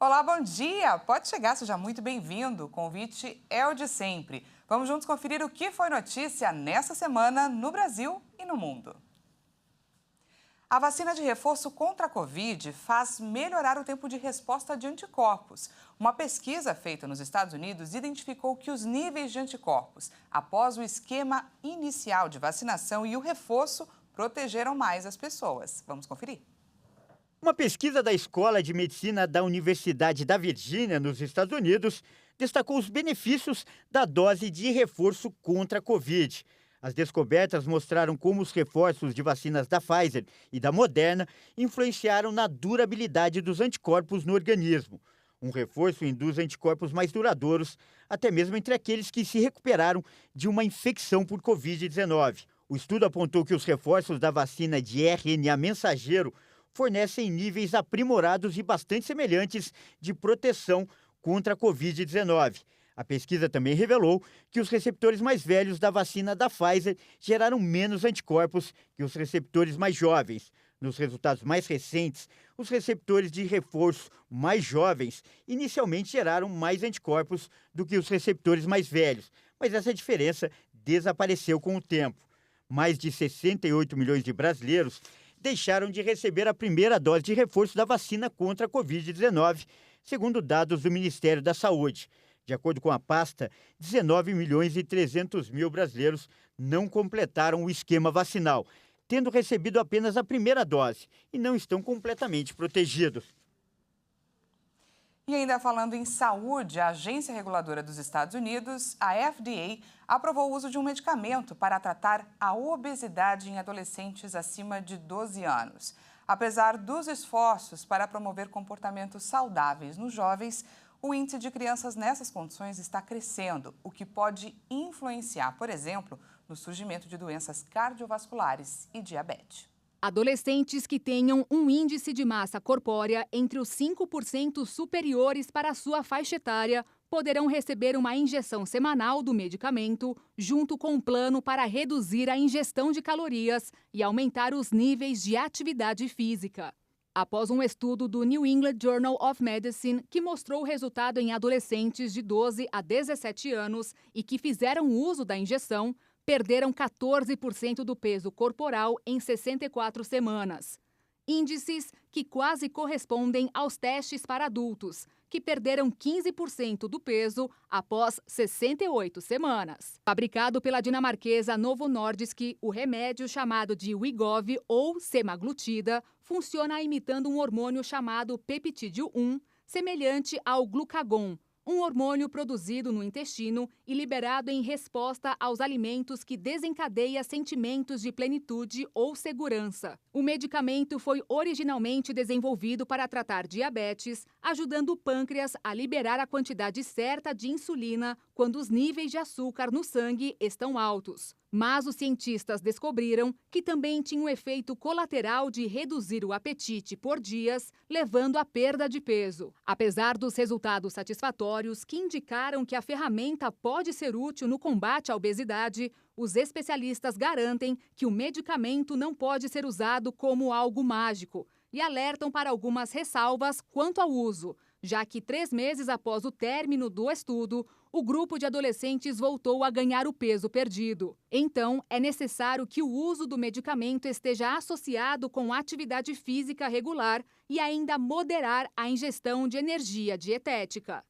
Olá, bom dia! Pode chegar, seja muito bem-vindo. O convite é o de sempre. Vamos juntos conferir o que foi notícia nessa semana no Brasil e no mundo. A vacina de reforço contra a Covid faz melhorar o tempo de resposta de anticorpos. Uma pesquisa feita nos Estados Unidos identificou que os níveis de anticorpos, após o esquema inicial de vacinação e o reforço, protegeram mais as pessoas. Vamos conferir? Uma pesquisa da Escola de Medicina da Universidade da Virgínia, nos Estados Unidos, destacou os benefícios da dose de reforço contra a Covid. As descobertas mostraram como os reforços de vacinas da Pfizer e da Moderna influenciaram na durabilidade dos anticorpos no organismo. Um reforço induz anticorpos mais duradouros, até mesmo entre aqueles que se recuperaram de uma infecção por Covid-19. O estudo apontou que os reforços da vacina de RNA mensageiro fornecem níveis aprimorados e bastante semelhantes de proteção contra a Covid-19. A pesquisa também revelou que os receptores mais velhos da vacina da Pfizer geraram menos anticorpos que os receptores mais jovens. Nos resultados mais recentes, os receptores de reforço mais jovens inicialmente geraram mais anticorpos do que os receptores mais velhos, mas essa diferença desapareceu com o tempo. Mais de 68 milhões de brasileiros deixaram de receber a primeira dose de reforço da vacina contra a Covid-19, segundo dados do Ministério da Saúde. De acordo com a pasta, 19 milhões e 300 mil brasileiros não completaram o esquema vacinal, tendo recebido apenas a primeira dose e não estão completamente protegidos. E ainda falando em saúde, a Agência Reguladora dos Estados Unidos, a FDA, aprovou o uso de um medicamento para tratar a obesidade em adolescentes acima de 12 anos. Apesar dos esforços para promover comportamentos saudáveis nos jovens, o índice de crianças nessas condições está crescendo, o que pode influenciar, por exemplo, no surgimento de doenças cardiovasculares e diabetes. Adolescentes que tenham um índice de massa corpórea entre os 5% superiores para a sua faixa etária poderão receber uma injeção semanal do medicamento, junto com um plano para reduzir a ingestão de calorias e aumentar os níveis de atividade física. Após um estudo do New England Journal of Medicine, que mostrou o resultado em adolescentes de 12 a 17 anos e que fizeram uso da injeção, perderam 14% do peso corporal em 64 semanas. Índices que quase correspondem aos testes para adultos, que perderam 15% do peso após 68 semanas. Fabricado pela dinamarquesa Novo Nordisk, o remédio chamado de Wegovy ou semaglutida funciona imitando um hormônio chamado peptídeo 1, semelhante ao glucagon, um hormônio produzido no intestino e liberado em resposta aos alimentos que desencadeia sentimentos de plenitude ou segurança. O medicamento foi originalmente desenvolvido para tratar diabetes, ajudando o pâncreas a liberar a quantidade certa de insulina quando os níveis de açúcar no sangue estão altos. Mas os cientistas descobriram que também tinha um efeito colateral de reduzir o apetite por dias, levando à perda de peso. Apesar dos resultados satisfatórios que indicaram que a ferramenta pode ser útil no combate à obesidade, os especialistas garantem que o medicamento não pode ser usado como algo mágico e alertam para algumas ressalvas quanto ao uso, já que 3 meses após o término do estudo, o grupo de adolescentes voltou a ganhar o peso perdido. Então, é necessário que o uso do medicamento esteja associado com atividade física regular e ainda moderar a ingestão de energia dietética.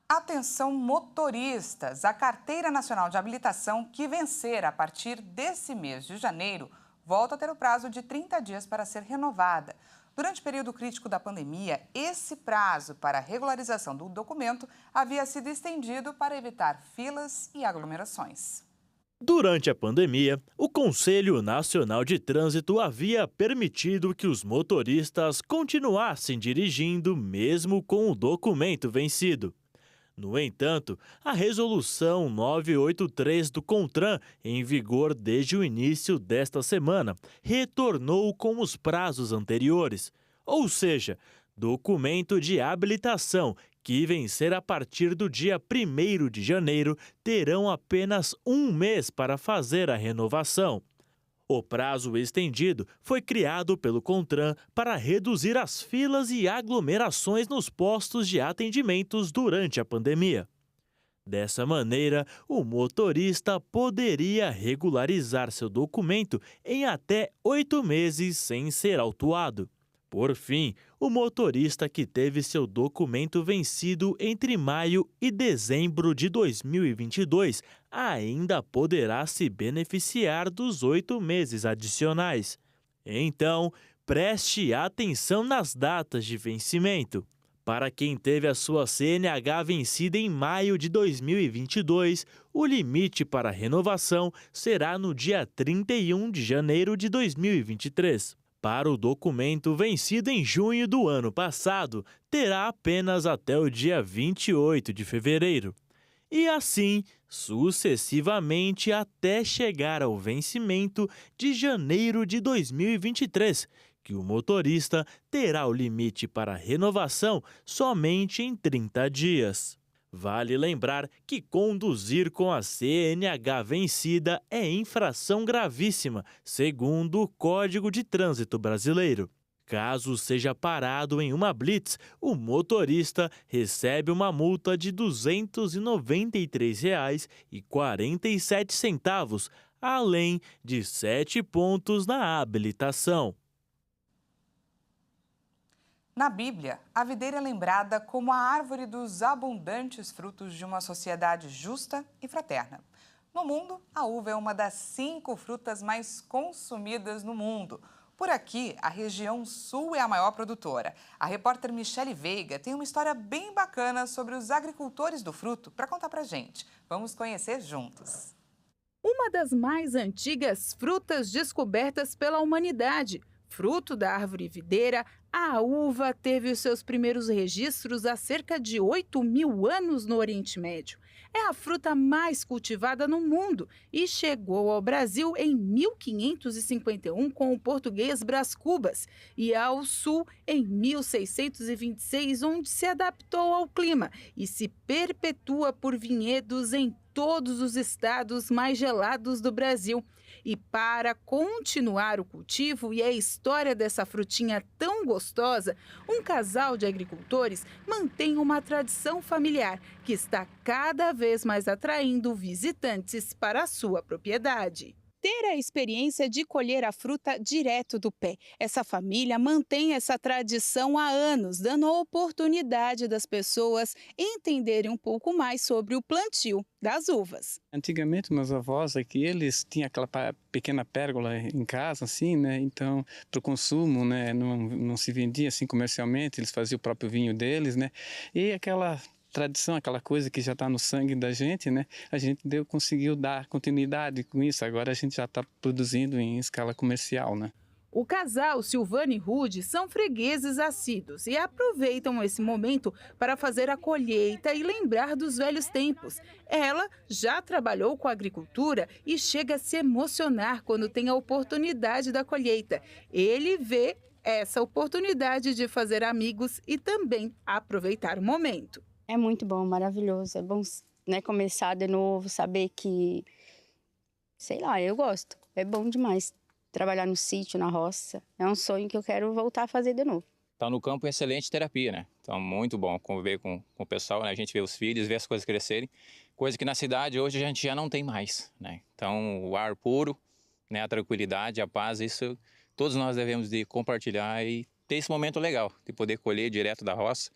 Atenção motoristas! A Carteira Nacional de Habilitação, que vencer a partir desse mês de janeiro, volta a ter o prazo de 30 dias para ser renovada. Durante o período crítico da pandemia, esse prazo para a regularização do documento havia sido estendido para evitar filas e aglomerações. Durante a pandemia, o Conselho Nacional de Trânsito havia permitido que os motoristas continuassem dirigindo mesmo com o documento vencido. No entanto, a Resolução 983 do CONTRAN, em vigor desde o início desta semana, retornou com os prazos anteriores, ou seja, documento de habilitação que vencer a partir do dia 1º de janeiro terão apenas um mês para fazer a renovação. O prazo estendido foi criado pelo CONTRAN para reduzir as filas e aglomerações nos postos de atendimentos durante a pandemia. Dessa maneira, o motorista poderia regularizar seu documento em até 8 meses sem ser autuado. Por fim, o motorista que teve seu documento vencido entre maio e dezembro de 2022 ainda poderá se beneficiar dos 8 meses adicionais. Então, preste atenção nas datas de vencimento. Para quem teve a sua CNH vencida em maio de 2022, o limite para renovação será no dia 31 de janeiro de 2023. Para o documento vencido em junho do ano passado, terá apenas até o dia 28 de fevereiro. E assim, sucessivamente até chegar ao vencimento de janeiro de 2023, que o motorista terá o limite para renovação somente em 30 dias. Vale lembrar que conduzir com a CNH vencida é infração gravíssima, segundo o Código de Trânsito Brasileiro. Caso seja parado em uma blitz, o motorista recebe uma multa de R$ 293,47, além de 7 pontos na habilitação. Na Bíblia, a videira é lembrada como a árvore dos abundantes frutos de uma sociedade justa e fraterna. No mundo, a uva é uma das 5 frutas mais consumidas no mundo. Por aqui, a região sul é a maior produtora. A repórter Michele Veiga tem uma história bem bacana sobre os agricultores do fruto para contar pra gente. Vamos conhecer juntos. Uma das mais antigas frutas descobertas pela humanidade. Fruto da árvore videira, a uva teve os seus primeiros registros há cerca de 8.000 anos no Oriente Médio. É a fruta mais cultivada no mundo e chegou ao Brasil em 1551 com o português Brás Cubas e ao sul em 1626, onde se adaptou ao clima e se perpetua por vinhedos em todos os estados mais gelados do Brasil. E para continuar o cultivo e a história dessa frutinha tão gostosa, um casal de agricultores mantém uma tradição familiar que está cada vez mais atraindo visitantes para a sua propriedade. Ter a experiência de colher a fruta direto do pé. Essa família mantém essa tradição há anos, dando a oportunidade das pessoas entenderem um pouco mais sobre o plantio das uvas. Antigamente, meus avós aqui, eles tinham aquela pequena pérgola em casa, assim, né? Então, para o consumo, né? Não se vendia assim comercialmente, eles faziam o próprio vinho deles, né? E aquela tradição, aquela coisa que já está no sangue da gente, né? A gente conseguiu dar continuidade com isso. Agora a gente já está produzindo em escala comercial, né? O casal Silvana e Rude são fregueses assíduos e aproveitam esse momento para fazer a colheita e lembrar dos velhos tempos. Ela já trabalhou com a agricultura e chega a se emocionar quando tem a oportunidade da colheita. Ele vê essa oportunidade de fazer amigos e também aproveitar o momento. É muito bom, maravilhoso. É bom, né, começar de novo, saber que, sei lá, eu gosto. É bom demais trabalhar no sítio, na roça. É um sonho que eu quero voltar a fazer de novo. Tá no campo, excelente terapia, né? Então, muito bom conviver com o pessoal, né? A gente vê os filhos, vê as coisas crescerem. Coisa que na cidade hoje a gente já não tem mais, né? Então, o ar puro, né? A tranquilidade, a paz, isso todos nós devemos de compartilhar e ter esse momento legal de poder colher direto da roça.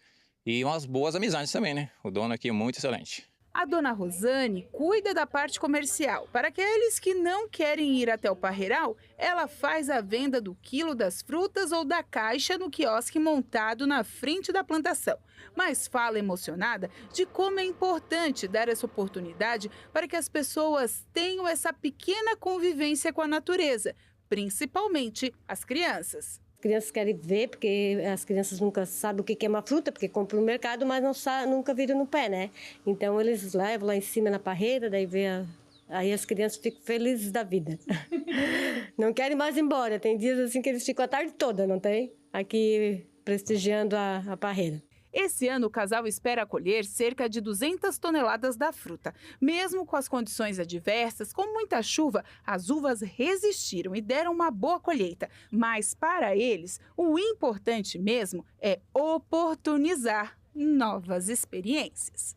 E umas boas amizades também, né? O dono aqui é muito excelente. A dona Rosane cuida da parte comercial. Para aqueles que não querem ir até o parreiral, ela faz a venda do quilo das frutas ou da caixa no quiosque montado na frente da plantação. Mas fala emocionada de como é importante dar essa oportunidade para que as pessoas tenham essa pequena convivência com a natureza, principalmente as crianças. As crianças querem ver, porque as crianças nunca sabem o que é uma fruta, porque compram no mercado, mas nunca viram no pé, né? Então eles levam lá em cima na parreira, daí aí as crianças ficam felizes da vida. Não querem mais ir embora, tem dias assim que eles ficam a tarde toda, não tem? Aqui prestigiando a parreira. Esse ano, o casal espera colher cerca de 200 toneladas da fruta. Mesmo com as condições adversas, com muita chuva, as uvas resistiram e deram uma boa colheita. Mas, para eles, o importante mesmo é oportunizar novas experiências.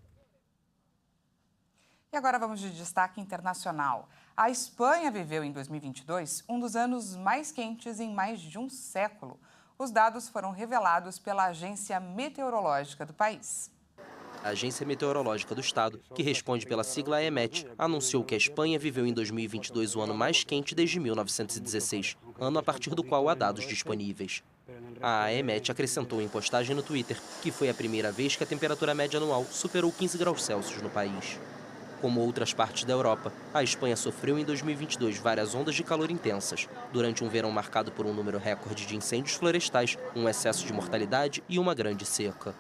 E agora vamos de destaque internacional. A Espanha viveu em 2022 um dos anos mais quentes em mais de um século. Os dados foram revelados pela Agência Meteorológica do país. A Agência Meteorológica do Estado, que responde pela sigla EMET, anunciou que a Espanha viveu em 2022 o ano mais quente desde 1916, ano a partir do qual há dados disponíveis. A EMET acrescentou em postagem no Twitter que foi a primeira vez que a temperatura média anual superou 15 graus Celsius no país. Como outras partes da Europa, a Espanha sofreu em 2022 várias ondas de calor intensas, durante um verão marcado por um número recorde de incêndios florestais, um excesso de mortalidade e uma grande seca.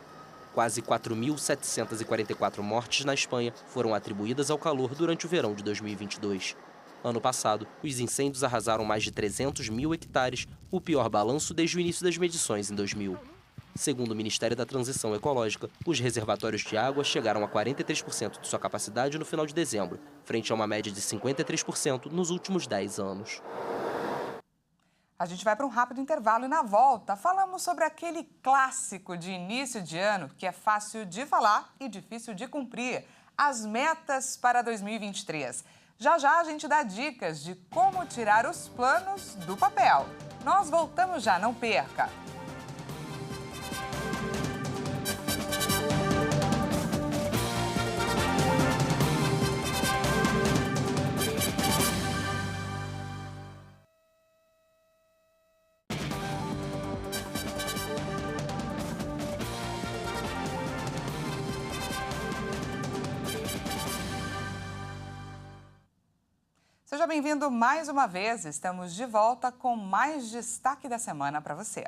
Quase 4.744 mortes na Espanha foram atribuídas ao calor durante o verão de 2022. Ano passado, os incêndios arrasaram mais de 300 mil hectares, o pior balanço desde o início das medições em 2000. Segundo o Ministério da Transição Ecológica, os reservatórios de água chegaram a 43% de sua capacidade no final de dezembro, frente a uma média de 53% nos últimos 10 anos. A gente vai para um rápido intervalo e na volta falamos sobre aquele clássico de início de ano que é fácil de falar e difícil de cumprir, as metas para 2023. Já já a gente dá dicas de como tirar os planos do papel. Nós voltamos já, não perca! Seja bem-vindo mais uma vez. Estamos de volta com mais destaque da semana para você.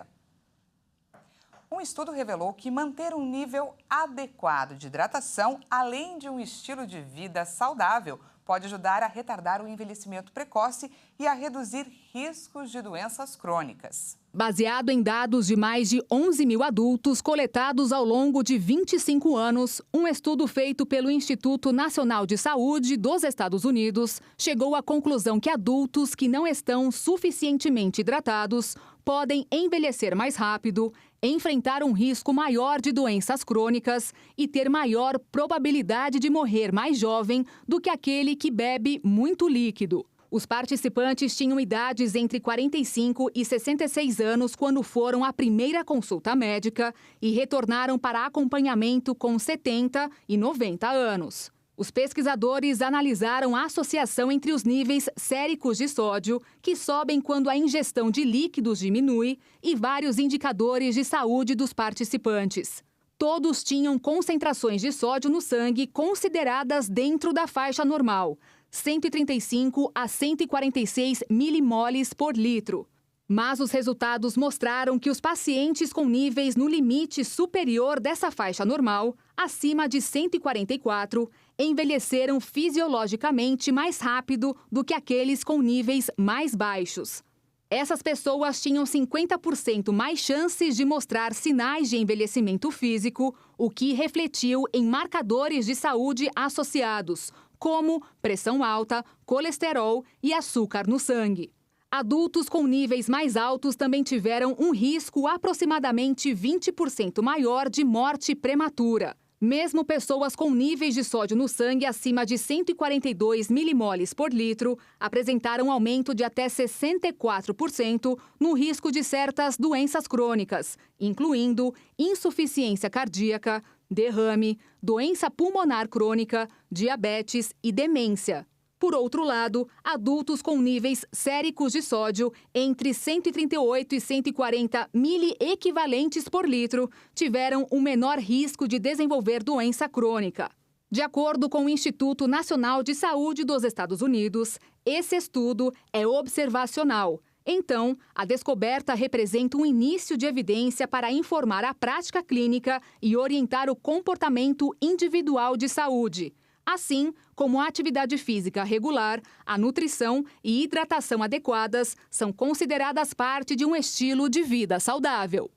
Um estudo revelou que manter um nível adequado de hidratação, além de um estilo de vida saudável, pode ajudar a retardar o envelhecimento precoce e a reduzir riscos de doenças crônicas. Baseado em dados de mais de 11 mil adultos coletados ao longo de 25 anos, um estudo feito pelo Instituto Nacional de Saúde dos Estados Unidos chegou à conclusão que adultos que não estão suficientemente hidratados podem envelhecer mais rápido, enfrentar um risco maior de doenças crônicas e ter maior probabilidade de morrer mais jovem do que aquele que bebe muito líquido. Os participantes tinham idades entre 45 e 66 anos quando foram à primeira consulta médica e retornaram para acompanhamento com 70 e 90 anos. Os pesquisadores analisaram a associação entre os níveis séricos de sódio, que sobem quando a ingestão de líquidos diminui, e vários indicadores de saúde dos participantes. Todos tinham concentrações de sódio no sangue consideradas dentro da faixa normal, 135 a 146 milimoles por litro. Mas os resultados mostraram que os pacientes com níveis no limite superior dessa faixa normal, acima de 144, envelheceram fisiologicamente mais rápido do que aqueles com níveis mais baixos. Essas pessoas tinham 50% mais chances de mostrar sinais de envelhecimento físico, o que refletiu em marcadores de saúde associados, como pressão alta, colesterol e açúcar no sangue. Adultos com níveis mais altos também tiveram um risco aproximadamente 20% maior de morte prematura. Mesmo pessoas com níveis de sódio no sangue acima de 142 milimoles por litro apresentaram aumento de até 64% no risco de certas doenças crônicas, incluindo insuficiência cardíaca, derrame, doença pulmonar crônica, diabetes e demência. Por outro lado, adultos com níveis séricos de sódio entre 138 e 140 miliequivalentes por litro tiveram um menor risco de desenvolver doença crônica. De acordo com o Instituto Nacional de Saúde dos Estados Unidos, esse estudo é observacional. Então, a descoberta representa um início de evidência para informar a prática clínica e orientar o comportamento individual de saúde, assim como a atividade física regular, a nutrição e hidratação adequadas são consideradas parte de um estilo de vida saudável.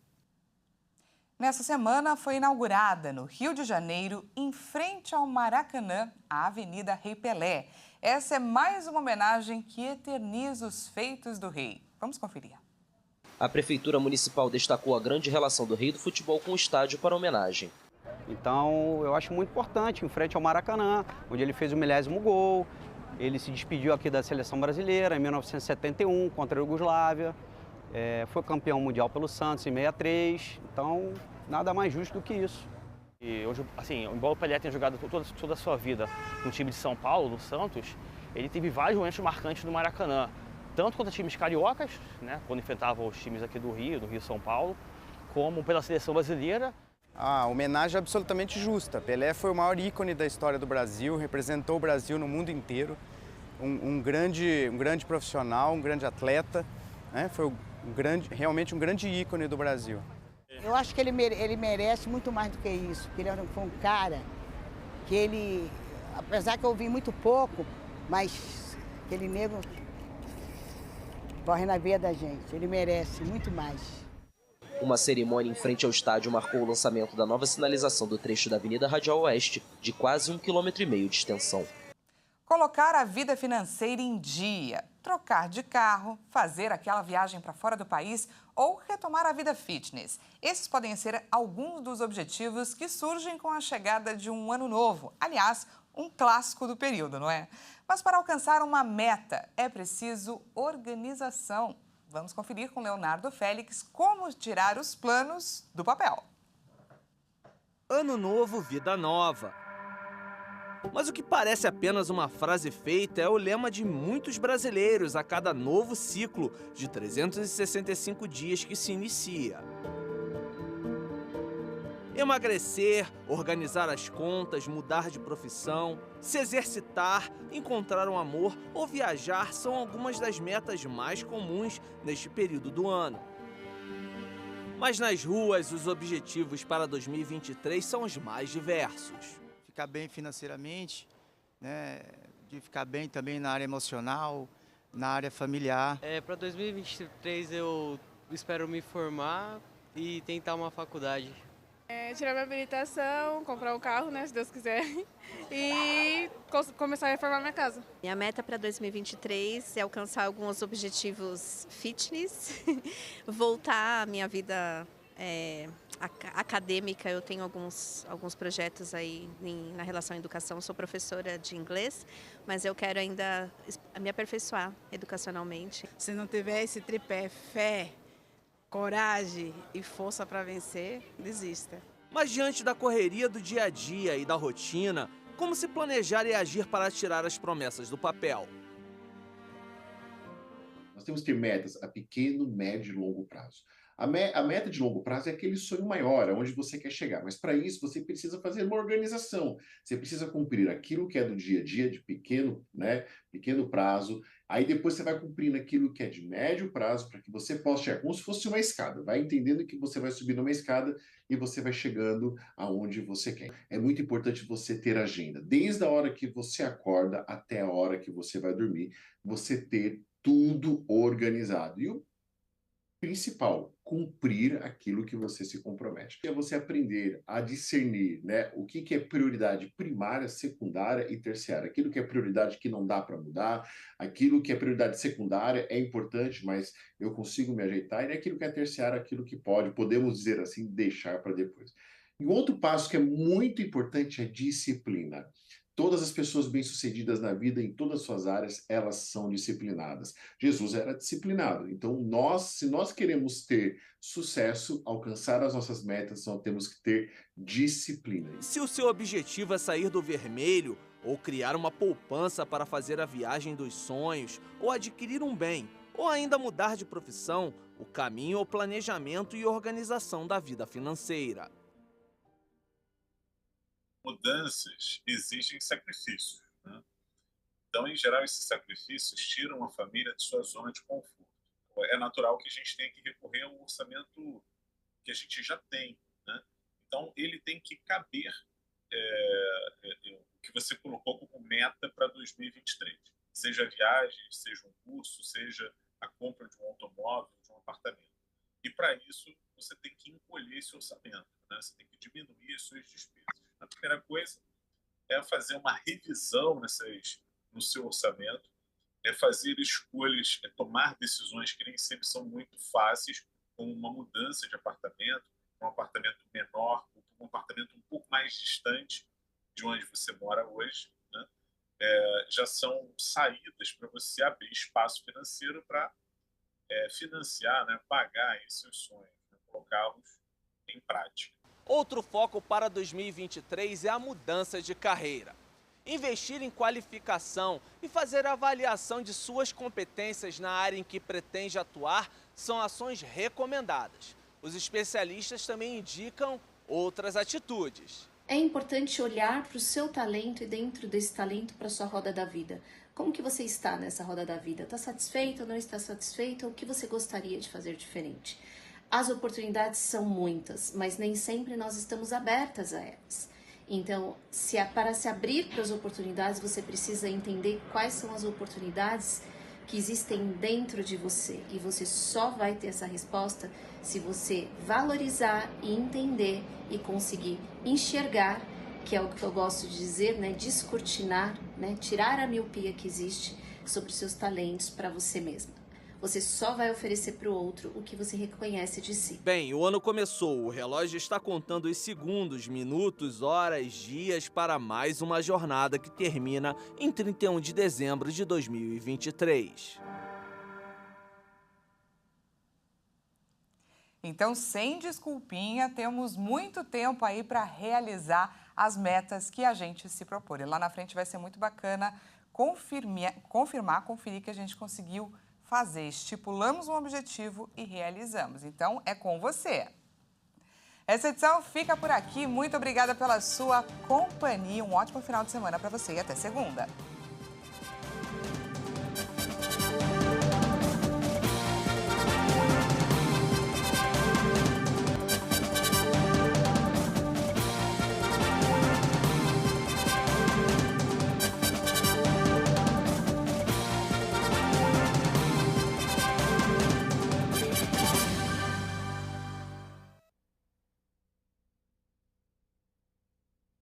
Nessa semana foi inaugurada no Rio de Janeiro, em frente ao Maracanã, a Avenida Rei Pelé. Essa é mais uma homenagem que eterniza os feitos do rei. Vamos conferir. A Prefeitura Municipal destacou a grande relação do rei do futebol com o estádio para homenagem. Então, eu acho muito importante, em frente ao Maracanã, onde ele fez o 1000º gol. Ele se despediu aqui da seleção brasileira em 1971 contra a Iugoslávia. Foi campeão mundial pelo Santos em 63. Então, nada mais justo do que isso. E hoje, assim, embora o Pelé tenha jogado toda a sua vida no time de São Paulo, no Santos, ele teve vários momentos marcantes no Maracanã. Tanto contra times cariocas, né, quando enfrentava os times aqui do Rio e São Paulo, como pela seleção brasileira. A homenagem é absolutamente justa. Pelé foi o maior ícone da história do Brasil, representou o Brasil no mundo inteiro. Um grande profissional, um grande atleta, né? Foi realmente um grande ícone do Brasil. Eu acho que ele merece muito mais do que isso, porque ele foi um cara que ele, apesar que eu ouvi muito pouco, mas aquele negro corre na veia da gente, ele merece muito mais. Uma cerimônia em frente ao estádio marcou o lançamento da nova sinalização do trecho da Avenida Radial Oeste, de quase 1,5 km de extensão. Colocar a vida financeira em dia, trocar de carro, fazer aquela viagem para fora do país ou retomar a vida fitness. Esses podem ser alguns dos objetivos que surgem com a chegada de um ano novo. Aliás, um clássico do período, não é? Mas para alcançar uma meta é preciso organização. Vamos conferir com Leonardo Félix como tirar os planos do papel. Ano novo, vida nova. Mas o que parece apenas uma frase feita é o lema de muitos brasileiros a cada novo ciclo de 365 dias que se inicia. Emagrecer, organizar as contas, mudar de profissão, se exercitar, encontrar um amor ou viajar são algumas das metas mais comuns neste período do ano. Mas nas ruas, os objetivos para 2023 são os mais diversos. Ficar bem financeiramente, né? De ficar bem também na área emocional, na área familiar. Para 2023 eu espero me formar e tentar uma faculdade. Tirar minha habilitação, comprar um carro, né, se Deus quiser, e começar a reformar minha casa. Minha meta para 2023 é alcançar alguns objetivos fitness, voltar à minha vida acadêmica. Eu tenho alguns projetos aí na relação à educação, sou professora de inglês, mas eu quero ainda me aperfeiçoar educacionalmente. Se não tiver esse tripé, fé, coragem e força para vencer, desista. Mas diante da correria do dia a dia e da rotina, como se planejar e agir para tirar as promessas do papel? Nós temos que ter metas a pequeno, médio e longo prazo. A meta de longo prazo é aquele sonho maior, aonde você quer chegar. Mas para isso você precisa fazer uma organização. Você precisa cumprir aquilo que é do dia a dia, de pequeno prazo. Aí depois você vai cumprindo aquilo que é de médio prazo para que você possa chegar, como se fosse uma escada. Vai entendendo que você vai subindo uma escada e você vai chegando aonde você quer. É muito importante você ter agenda. Desde a hora que você acorda até a hora que você vai dormir, você ter tudo organizado. E o principal, cumprir aquilo que você se compromete. É você aprender a discernir, né, o que é prioridade primária, secundária e terciária. Aquilo que é prioridade que não dá para mudar, aquilo que é prioridade secundária é importante, mas eu consigo me ajeitar, e aquilo que é terciário, aquilo que podemos dizer assim, deixar para depois. E um outro passo que é muito importante é disciplina. Todas as pessoas bem-sucedidas na vida, em todas as suas áreas, elas são disciplinadas. Jesus era disciplinado. Então, se nós queremos ter sucesso, alcançar as nossas metas, nós temos que ter disciplina. Se o seu objetivo é sair do vermelho, ou criar uma poupança para fazer a viagem dos sonhos, ou adquirir um bem, ou ainda mudar de profissão, o caminho é o planejamento e organização da vida financeira. Mudanças exigem sacrifícios, né? Então, em geral, esses sacrifícios tiram a família de sua zona de conforto. É natural que a gente tenha que recorrer ao orçamento que a gente já tem, né? Então, ele tem que caber o que você colocou como meta para 2023. Seja viagem, seja um curso, seja a compra de um automóvel, de um apartamento. E, para isso, você tem que encolher esse orçamento, né? Você tem que diminuir as suas despesas. A primeira coisa é fazer uma revisão no seu orçamento, é fazer escolhas, é tomar decisões que nem sempre são muito fáceis, como uma mudança de apartamento, um apartamento menor, um apartamento um pouco mais distante de onde você mora hoje, né? Já são saídas para você abrir espaço financeiro para financiar, né? Pagar esses sonhos, né? Colocá-los em prática. Outro foco para 2023 é a mudança de carreira. Investir em qualificação e fazer a avaliação de suas competências na área em que pretende atuar são ações recomendadas. Os especialistas também indicam outras atitudes. É importante olhar para o seu talento e dentro desse talento para a sua roda da vida. Como que você está nessa roda da vida? Está satisfeito ou não está satisfeito? O que você gostaria de fazer diferente? As oportunidades são muitas, mas nem sempre nós estamos abertas a elas. Então, para se abrir para as oportunidades, você precisa entender quais são as oportunidades que existem dentro de você. E você só vai ter essa resposta se você valorizar e entender e conseguir enxergar, que é o que eu gosto de dizer, né? Descortinar, né? Tirar a miopia que existe sobre os seus talentos para você mesma. Você só vai oferecer para o outro o que você reconhece de si. Bem, o ano começou. O relógio está contando os segundos, minutos, horas, dias para mais uma jornada que termina em 31 de dezembro de 2023. Então, sem desculpinha, temos muito tempo aí para realizar as metas que a gente se propõe. Lá na frente vai ser muito bacana conferir que a gente conseguiu fazer. Estipulamos um objetivo e realizamos. Então, é com você. Essa edição fica por aqui. Muito obrigada pela sua companhia. Um ótimo final de semana para você e até segunda.